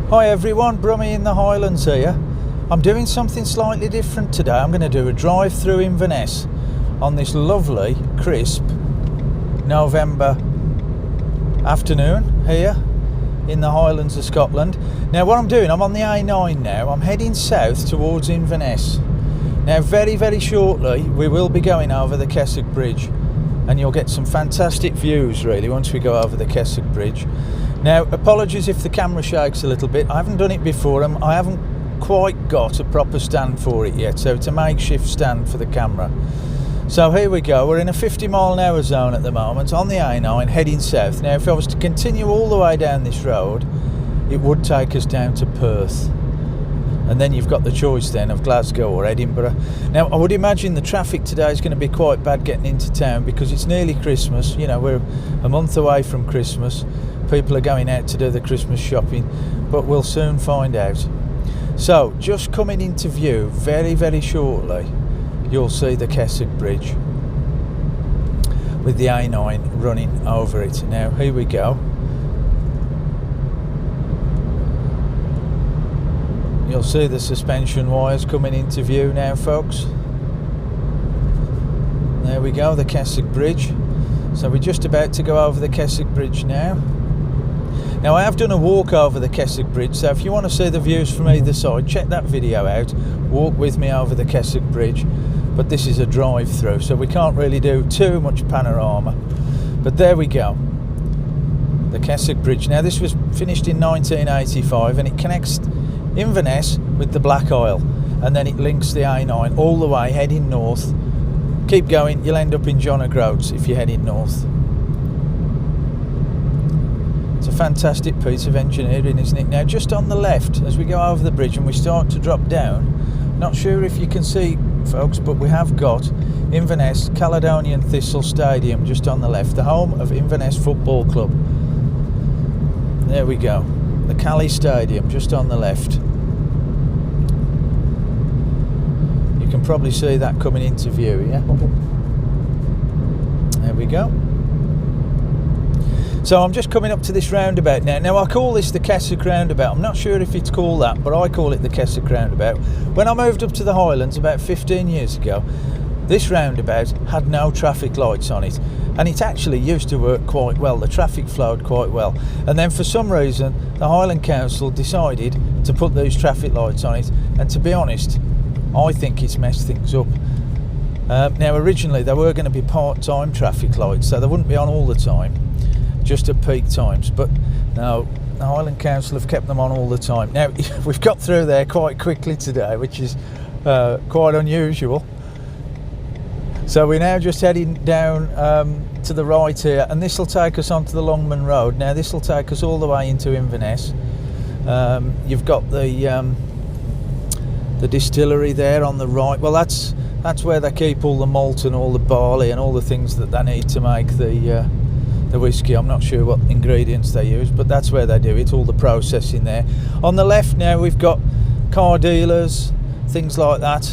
Hi everyone, Brummy in the Highlands here. I'm doing something slightly different today. I'm going to do a drive through Inverness on this lovely, crisp November afternoon here in the Highlands of Scotland. Now what I'm doing, I'm on the A9 now. I'm heading south towards Inverness. Now very shortly we will be going over the Kessock Bridge, and you'll get some fantastic views really once we go over the Kessock Bridge. Now apologies if the camera shakes a little bit. I haven't done it before and I haven't quite got a proper stand for it yet, so it's a makeshift stand for the camera. So here we go, we're in a 50-mile-an-hour zone at the moment on the A9 heading south. Now if I was to continue all the way down this road, it would take us down to Perth, and then you've got the choice then of Glasgow or Edinburgh. Now I would imagine the traffic today is going to be quite bad getting into town because it's nearly Christmas. You know, we're a month away from Christmas. People are going out to do the Christmas shopping, but we'll soon find out. So just coming into view very shortly, you'll see the Kessock Bridge with the A9 running over it. Now here we go. You'll see the suspension wires coming into view now, folks. There we go, the Kessock Bridge. So we're just about to go over the Kessock Bridge now. Now I have done a walk over the Kessock Bridge, so if you want to see the views from either side, check that video out. Walk with me over the Kessock Bridge. But this is a drive through, so we can't really do too much panorama. But there we go, the Kessock Bridge. Now this was finished in 1985 and it connects Inverness with the Black Isle, and then it links the A9 all the way heading north. Keep going, you'll end up in John O'Groats if you're heading north. It's a fantastic piece of engineering, isn't it? Now just on the left as we go over the bridge and we start to drop down, not sure if you can see folks, but we have got Inverness Caledonian Thistle Stadium just on the left, the home of Inverness Football Club. There we go, the Cali Stadium just on the left. You can probably see that coming into view, yeah? There we go. So I'm just coming up to this roundabout now. Now I call this the Kessock roundabout. I'm not sure if it's called that, but I call it the Kessock roundabout. When I moved up to the Highlands about 15 years ago, this roundabout had no traffic lights on it, and it actually used to work quite well. The traffic flowed quite well, and then for some reason the Highland Council decided to put these traffic lights on it, and to be honest, I think it's messed things up. Now originally they were going to be part-time traffic lights, so they wouldn't be on all the time, just at peak times, but no, the Highland Council have kept them on all the time. Now we've got through there quite quickly today, which is quite unusual. So we're now just heading down to the right here, and this will take us onto the Longman Road. Now this will take us all the way into Inverness. You've got the distillery there on the right. Well, that's where they keep all the malt and all the barley and all the things that they need to make the whiskey. I'm not sure what ingredients they use, but that's where they do it, all the processing there. On the left now we've got car dealers, things like that,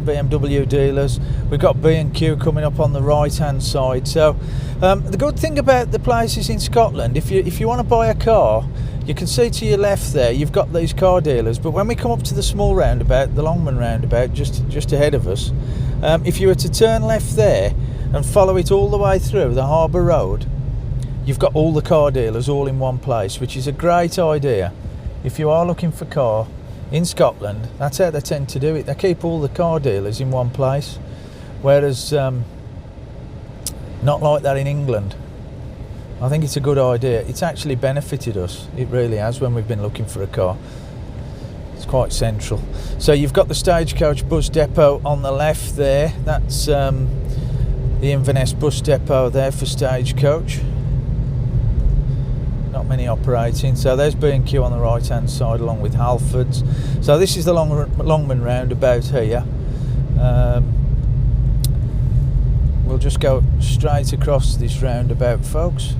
BMW dealers. We've got B&Q coming up on the right hand side. So the good thing about the places in Scotland, if you want to buy a car, you can see to your left there you've got these car dealers, but when we come up to the small roundabout, the Longman roundabout just ahead of us, if you were to turn left there and follow it all the way through the Harbour Road, you've got all the car dealers all in one place, which is a great idea. If you are looking for a car in Scotland, that's how they tend to do it. They keep all the car dealers in one place, whereas not like that in England. I think it's a good idea. It's actually benefited us, it really has, when we've been looking for a car. It's quite central. So you've got the Stagecoach bus depot on the left there. That's the Inverness bus depot there for Stagecoach. Not many operating. So there's B&Q on the right hand side along with Halfords. So this is the Longman roundabout here. We'll just go straight across this roundabout, folks.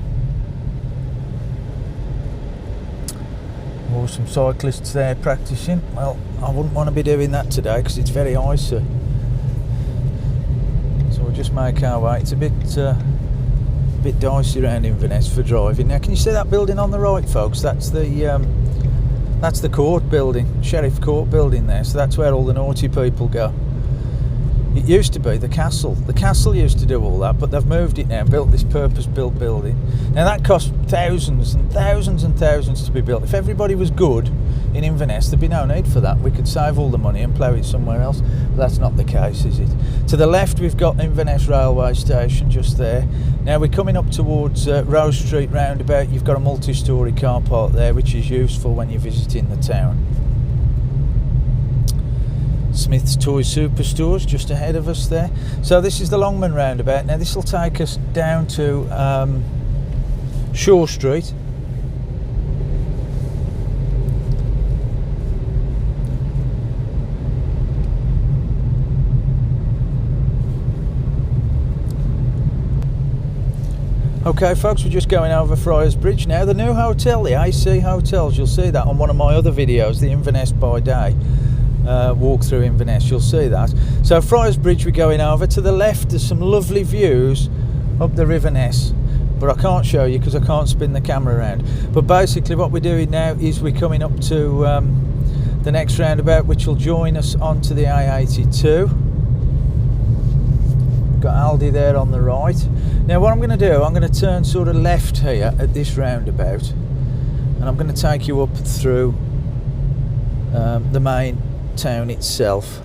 Or some cyclists there practicing. Well, I wouldn't want to be doing that today because it's very icy. So we'll just make our way. It's a bit dicey around Inverness for driving. Now, can you see that building on the right, folks? That's the That's the court building, Sheriff Court building there, so that's where all the naughty people go. It used to be the castle. The castle used to do all that, but they've moved it now, built this purpose-built building. Now that cost thousands and thousands and thousands to be built. If everybody was good in Inverness, there'd be no need for that. We could save all the money and plough it somewhere else, but that's not the case, is it? To the left we've got Inverness railway station just there. Now we're coming up towards Rose Street roundabout. You've got a multi-storey car park there, which is useful when you're visiting the town. Smith's Toy Superstores just ahead of us there. So this is the Longman roundabout. Now this will take us down to Shaw Street. Okay folks, we're just going over Friars Bridge now. The new hotel, the AC Hotels, you'll see that on one of my other videos, the Inverness by Day. Walk through Inverness, you'll see that. So Friars Bridge we're going over. To the left there's some lovely views up the River Ness, but I can't show you because I can't spin the camera around. But basically what we're doing now is we're coming up to the next roundabout, which will join us onto the A82. Got Aldi there on the right. Now what I'm going to do, I'm going to turn sort of left here at this roundabout, and I'm going to take you up through the main town itself.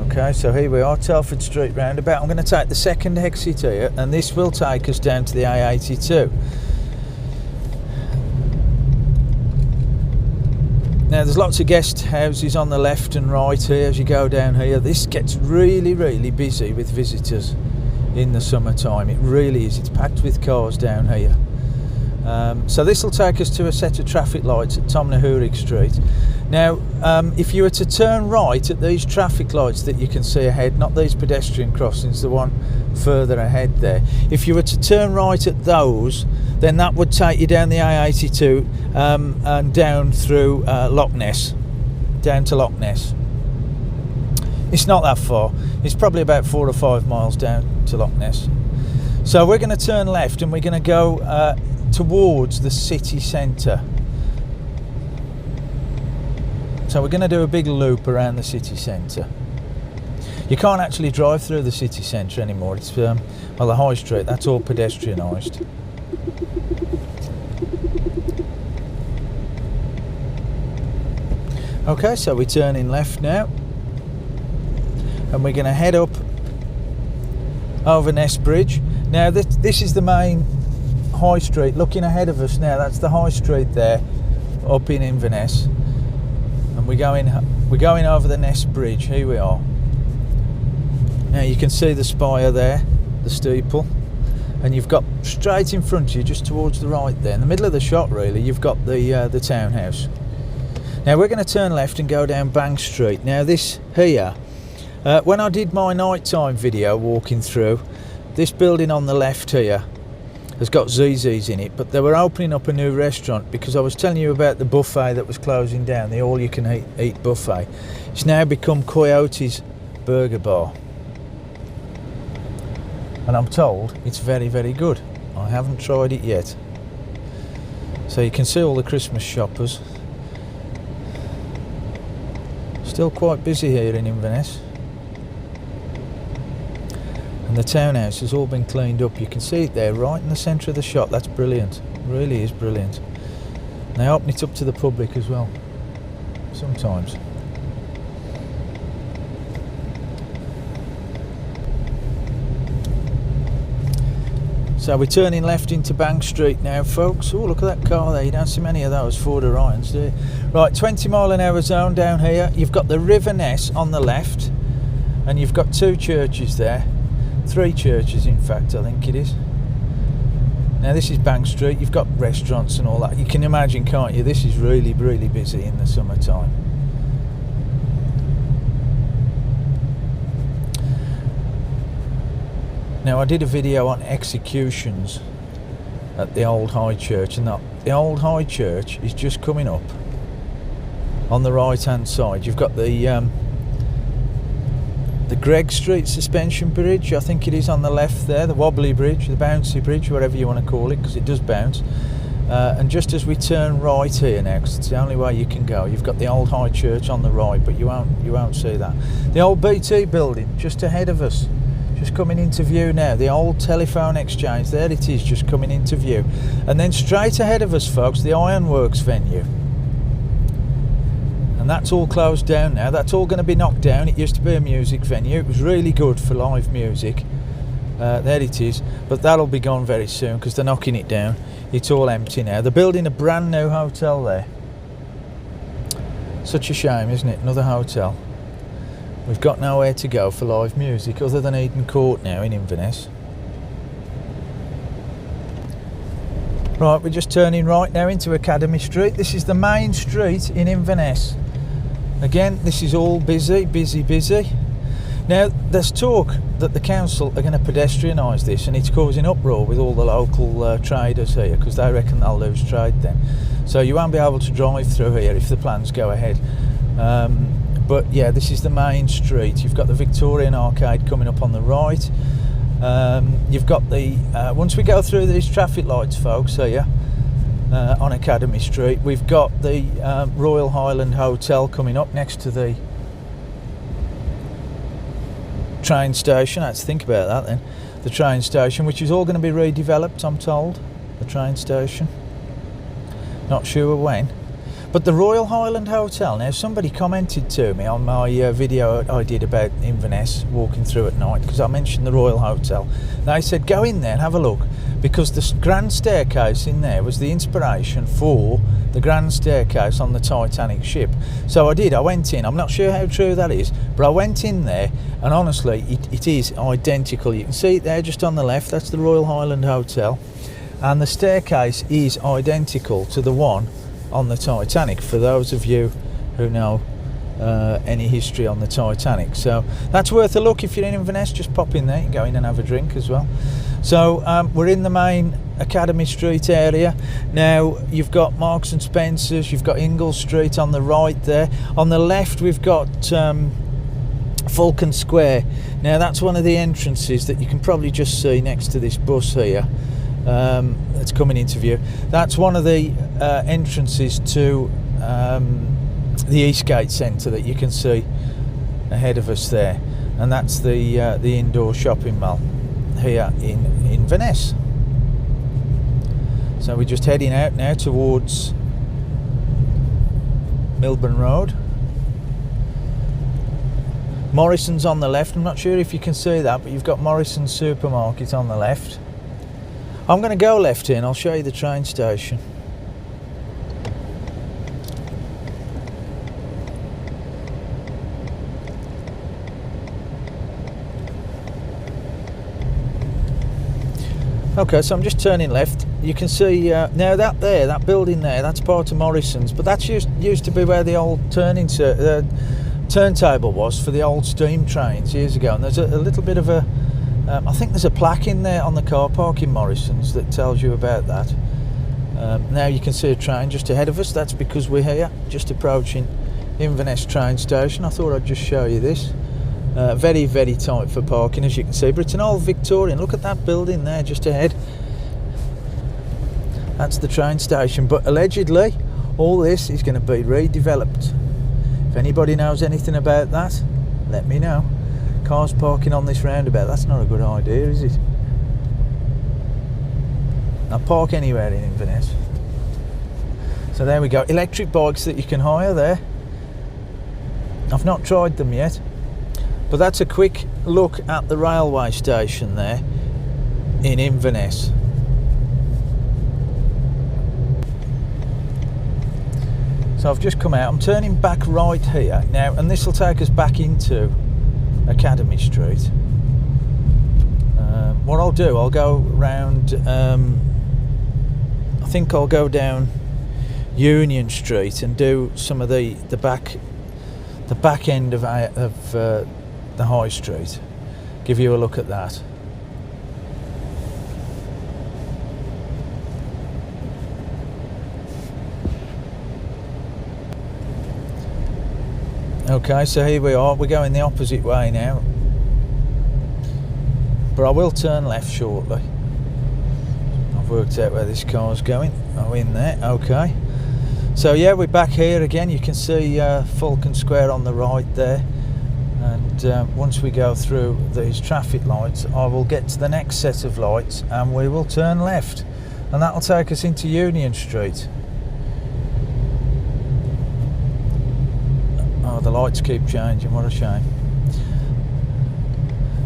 Okay, so here we are, Telford Street roundabout. I'm going to take the second exit here, and this will take us down to the A82. Now there's lots of guest houses on the left and right here as you go down here. This gets really, really busy with visitors in the summertime. It really is. It's packed with cars down here. So this will take us to a set of traffic lights at Tomnahurich Street. Now if you were to turn right at these traffic lights that you can see ahead, not these pedestrian crossings, the one further ahead there, if you were to turn right at those, then that would take you down the A82 and down through Loch Ness, down to Loch Ness. It's not that far, it's probably about 4 or 5 miles down to Loch Ness. So we're going to turn left and we're going to go towards the city centre. So we're going to do a big loop around the city centre. You can't actually drive through the city centre anymore. It's well, the high street, that's all pedestrianised. Okay, so we're turning left now, and we're going to head up over Ness Bridge. Now this is the main high street. Looking ahead of us now, that's the high street there up in Inverness, and we're going over the Ness Bridge. Here we are. Now you can see the spire there, the steeple, and you've got straight in front of you, just towards the right there, in the middle of the shot really, you've got the townhouse. Now we're going to turn left and go down Bank Street. Now this here, when I did my nighttime video walking through, this building on the left here has got ZZ's in it, but they were opening up a new restaurant, because I was telling you about the buffet that was closing down, the all-you-can-eat buffet. It's now become Coyote's Burger Bar, and I'm told it's very, very good. I haven't tried it yet. So you can see all the Christmas shoppers. Still quite busy here in Inverness. And the townhouse has all been cleaned up. You can see it there right in the centre of the shot. That's brilliant, it really is brilliant. And they open it up to the public as well sometimes. So we're turning left into Bank Street now, folks. Oh, look at that car there. You don't see many of those Ford Orions, do you? Right, 20 mile an hour zone down here. You've got the River Ness on the left, and you've got 2 churches there. 3 churches, in fact, I think it is. Now this is Bank Street. You've got restaurants and all that. You can imagine, can't you? This is really, really busy in the summertime. Now I did a video on executions at the Old High Church, and the Old High Church is just coming up on the right hand side. You've got the the Greg Street Suspension Bridge, I think it is on the left there, the wobbly bridge, the bouncy bridge, whatever you want to call it, because it does bounce. And just as we turn right here now, because it's the only way you can go, you've got the old High Church on the right, but you won't see that. The old BT building just ahead of us, just coming into view now. The old telephone exchange, there it is, just coming into view. And then straight ahead of us, folks, the Ironworks venue. And that's all closed down now. That's all going to be knocked down. It used to be a music venue. It was really good for live music. There it is. But that'll be gone very soon because they're knocking it down. It's all empty now. They're building a brand new hotel there. Such a shame, isn't it? Another hotel. We've got nowhere to go for live music other than Eden Court now in Inverness. Right, we're just turning right now into Academy Street. This is the main street in Inverness. Again, this is all busy, busy, busy. Now, there's talk that the council are going to pedestrianise this, and it's causing uproar with all the local traders here because they reckon they'll lose trade then. So you won't be able to drive through here if the plans go ahead. But yeah, this is the main street. You've got the Victorian Arcade coming up on the right. You've got the once we go through these traffic lights, folks, here on Academy Street, we've got the Royal Highland Hotel coming up next to the train station. Let's think about that then. The train station, which is all going to be redeveloped, I'm told. The train station. Not sure when. But the Royal Highland Hotel, now somebody commented to me on my video I did about Inverness, walking through at night, because I mentioned the Royal Hotel. They said go in there and have a look, because the grand staircase in there was the inspiration for the grand staircase on the Titanic ship. So I did, I went in. I'm not sure how true that is, but I went in there, and honestly it is identical. You can see it there just on the left, that's the Royal Highland Hotel, and the staircase is identical to the one on the Titanic, for those of you who know any history on the Titanic. So that's worth a look. If you're in Inverness, just pop in there, you can go in and have a drink as well. So we're in the main Academy Street area now. You've got Marks and Spencer's, you've got Ingle Street on the right there. On the left we've got Falcon Square. Now that's one of the entrances that you can probably just see next to this bus here. It's coming into view. That's one of the entrances to the Eastgate Centre that you can see ahead of us there, and that's the indoor shopping mall here in Inverness. So we're just heading out now towards Milburn Road. Morrison's on the left. I'm not sure if you can see that, but you've got Morrison's supermarket on the left. I'm going to go left here and I'll show you the train station. Okay, so I'm just turning left. You can see now that building there, that's part of Morrison's, but that's used to be where the old turntable was for the old steam trains years ago. And there's a little bit of a I think there's a plaque in there on the car park in Morrison's that tells you about that. Now you can see a train just ahead of us. That's because we're here, just approaching Inverness train station. I thought I'd just show you this. Very, very tight for parking, as you can see. But it's an old Victorian. Look at that building there just ahead. That's the train station. But allegedly, all this is going to be redeveloped. If anybody knows anything about that, let me know. Cars parking on this roundabout, that's not a good idea, is it? Now park anywhere in Inverness. So there we go, electric bikes that you can hire there. I've not tried them yet, but that's a quick look at the railway station there in Inverness. So I've just come out, I'm turning back right here now, and this will take us back into Academy Street. What I'll do, I'll go round, I think I'll go down Union Street and do some of the back end of the High Street. Give you a look at that. Okay, so here we are. We're going the opposite way now. but I will turn left shortly. I've worked out where this car's going. Oh, in there, okay. So yeah, we're back here again. You can see Falcon Square on the right there, and once we go through these traffic lights, I will get to the next set of lights and we will turn left, and that'll take us into Union Street. Oh, the lights keep changing, what a shame.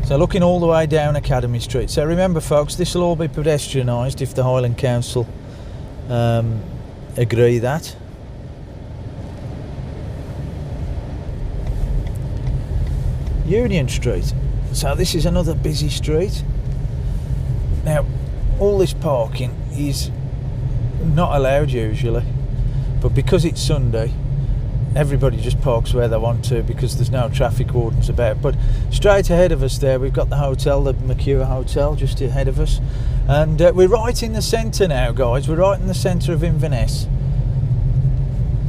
So looking all the way down Academy Street. So remember folks, this will all be pedestrianised if the Highland Council agree that. Union Street. So this is another busy street. Now, all this parking is not allowed usually, but because it's Sunday, everybody just parks where they want to because there's no traffic wardens about. But straight ahead of us there, we've got the hotel, the McHugh Hotel, just ahead of us. And we're right in the centre now, guys. We're right in the centre of Inverness.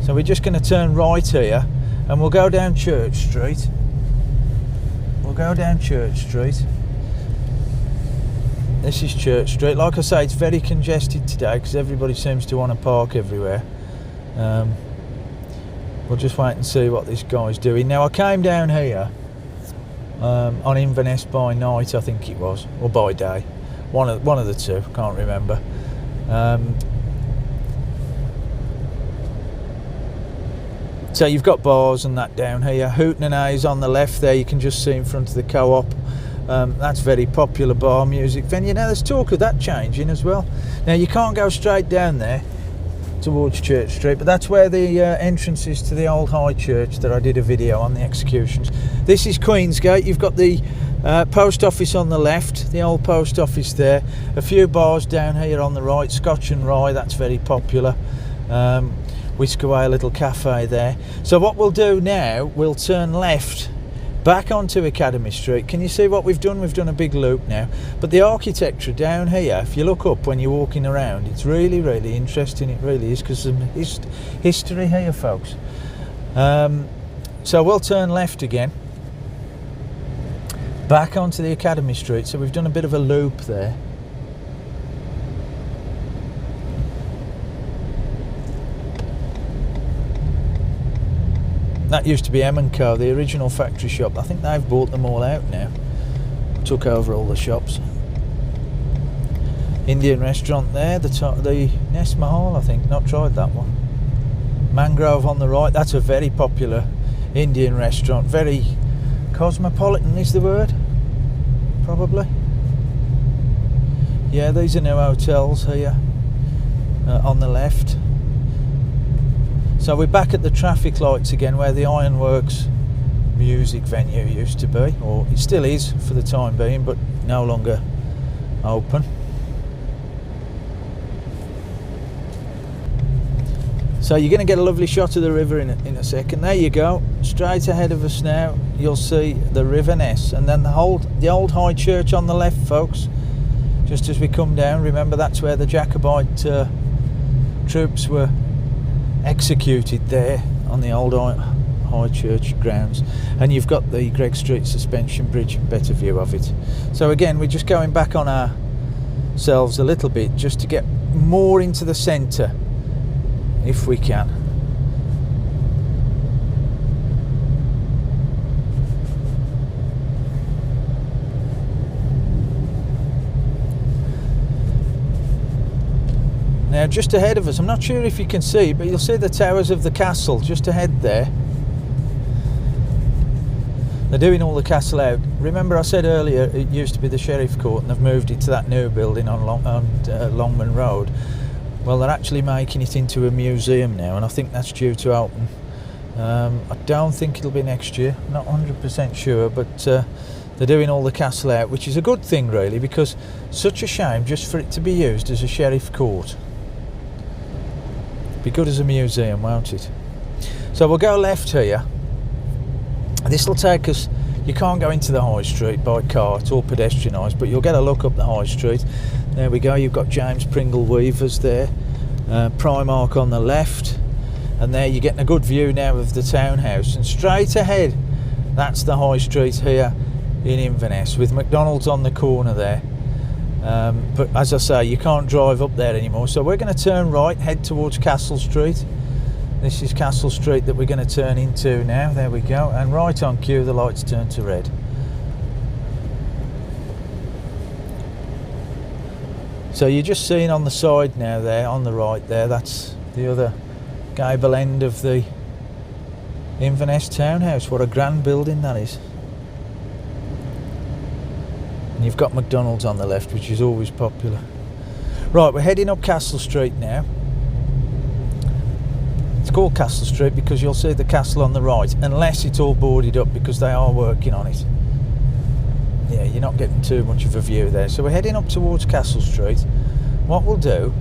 So we're just going to turn right here and we'll go down Church Street. We'll go down Church Street. This is Church Street. Like I say, it's very congested today because everybody seems to want to park everywhere. We'll just wait and see what this guy's doing. Now, I came down here on Inverness by night, I think it was, or by day. One of the two, can't remember. So you've got bars and that down here. Hooten is on the left there. You can just see in front of the Co-op. That's very popular bar music venue. Now, there's talk of that changing as well. Now, you can't go straight down there towards Church Street, but that's where the entrance is to the old High Church that I did a video on, the executions. This is Queensgate. You've got the post office on the left, the old post office there. A few bars down here on the right. Scotch and Rye, that's very popular. Whisk Away, a little cafe there. So what we'll do now, we'll turn left back onto Academy Street. Can you see what we've done? We've done a big loop now. But the architecture down here, if you look up when you're walking around, it's really, really interesting. It really is, because some history here, folks. So we'll turn left again, back onto the Academy Street. So we've done a bit of a loop there. That used to be M&Co, the original factory shop. I think they've bought them all out now. Took over all the shops. Indian restaurant there, the Nest Mahal, I think. Not tried that one. Mangrove on the right. That's a very popular Indian restaurant. Very cosmopolitan is the word, probably. Yeah, these are new hotels here on the left. So we're back at the traffic lights again, where the Ironworks music venue used to be, or it still is for the time being, but no longer open. So you're going to get a lovely shot of the river in a second. There you go. Straight ahead of us now, you'll see the River Ness, and then the old High Church on the left, folks. Just as we come down, remember that's where the Jacobite troops were executed, there on the old High Church grounds. And you've got the Greg Street Suspension Bridge, better view of it. So again, we're just going back on ourselves a little bit just to get more into the centre if we can. Now, just ahead of us, I'm not sure if you can see, but you'll see the towers of the castle just ahead there. They're doing all the castle out. Remember I said earlier it used to be the Sheriff Court, and they've moved it to that new building on Longman Road. Well, they're actually making it into a museum now, and I think that's due to open. I don't think it'll be next year, not 100% sure, but they're doing all the castle out, which is a good thing really, because such a shame just for it to be used as a Sheriff Court. Be good as a museum, won't it? So we'll go left here. This will take us, you can't go into the High Street by car, it's all pedestrianised, but you'll get a look up the High Street. There we go, you've got James Pringle Weavers there, Primark on the left, and there you're getting a good view now of the townhouse. And straight ahead, that's the High Street here in Inverness, with McDonald's on the corner there. But as I say, you can't drive up there anymore, so we're going to turn right, head towards Castle Street. This is Castle Street that we're going to turn into now. There we go, and right on cue the lights turn to red. So you're just seeing on the side now there, on the right there, that's the other gable end of the Inverness townhouse. What a grand building that is. And you've got McDonald's on the left, which is always popular. Right, we're heading up Castle Street now. It's called Castle Street because you'll see the castle on the right, unless it's all boarded up, because they are working on it. Yeah, you're not getting too much of a view there. So we're heading up towards Castle Street. What we'll do,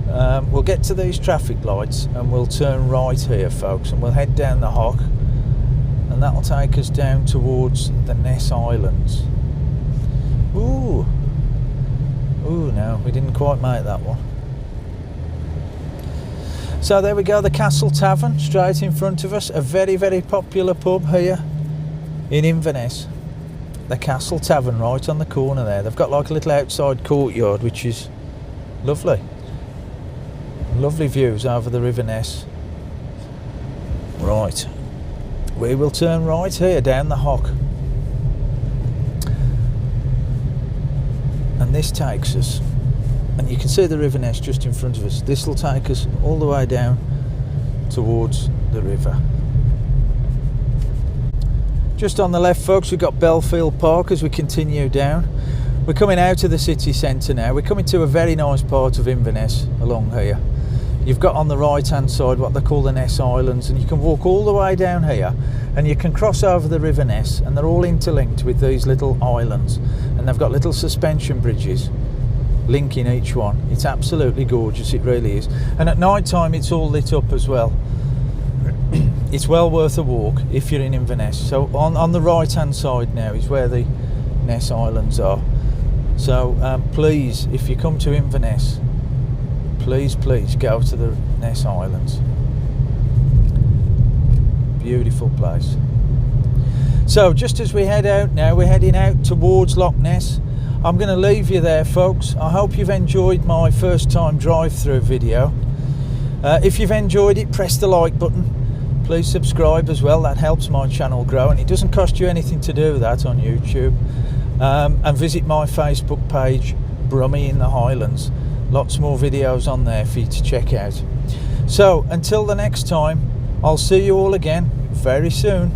we'll get to these traffic lights and we'll turn right here, folks, and we'll head down the Hock, and that'll take us down towards the Ness Islands. Ooh, no, we didn't quite make that one. So there we go, the Castle Tavern straight in front of us, a very, very popular pub here in Inverness. The Castle Tavern right on the corner there. They've got like a little outside courtyard, which is lovely. Lovely views over the River Ness. Right, we will turn right here down the Hock. And this takes us, and you can see the River Ness just in front of us. This will take us all the way down towards the river. Just on the left, folks, we've got Belfield Park as we continue down. We're coming out of the city centre now. We're coming to a very nice part of Inverness along here. You've got on the right hand side what they call the Ness Islands, and you can walk all the way down here and you can cross over the River Ness, and they're all interlinked with these little islands, and they've got little suspension bridges linking each one. It's absolutely gorgeous, it really is. And at night time it's all lit up as well. It's well worth a walk if you're in Inverness. So on the right hand side now is where the Ness Islands are. So please, if you come to Inverness, please go to the Ness Islands. Beautiful place. So just as we head out now, we're heading out towards Loch Ness. I'm going to leave you there, folks. I hope you've enjoyed my first time drive-through video. If you've enjoyed it, press the like button. Please subscribe as well, that helps my channel grow, and it doesn't cost you anything to do that on YouTube. And visit my Facebook page, Brummie in the Highlands. Lots more videos on there for you to check out. So until the next time, I'll see you all again very soon.